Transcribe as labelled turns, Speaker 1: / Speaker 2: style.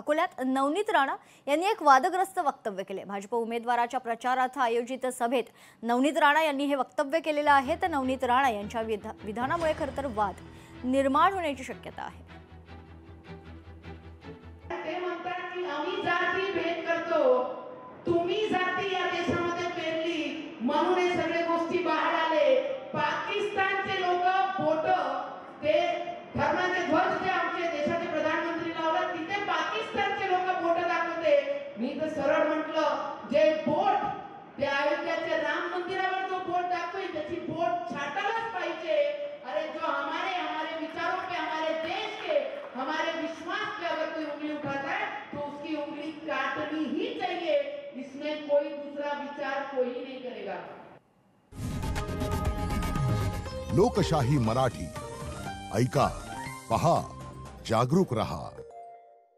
Speaker 1: अकोल्यात नवनीत राणा यांनी एक वादग्रस्त वक्तव्य केले। भाजप उमेदवाराच्या प्रचारार्थ आयोजित सभेत नवनीत राणा यांनी हे वक्तव्य केलेले आहे। तर नवनीत राणा यांच्या विधानामुळे खरतर वाद निर्माण होण्याची शक्यता आहे।
Speaker 2: ते म्हणतात की आम्ही जाती भेद करतो, तुम्ही जाती या देशामध्ये पेरली म्हणून हे सगळे गोष्टी बाहेर आले। पाकिस्तानचे लोक बोट ते धर्माचे ध्वज जे आमच्या देशाचे प्रधानमंत्री लावला तिथे पाकिस्तानचे लोक बोट दाखवते। मी तर सरळ म्हटलं जे बोट ते अयोध्याच्या राम मंदिरावर जो बोट दाखवेल त्याची बोट छाटायलाच पाहिजे। अरे जो हमारे विचारों पे, हमारे देश के, हमारे विश्वास पे अगर कोई उंगली उठाता है तो उसकी उंगली काटनी ही चाहिए। इसमें कोई दूसरा विचार कोई नहीं करेगा।
Speaker 3: लोकशाही मराठी ऐका, पहा, जागरूक रहा।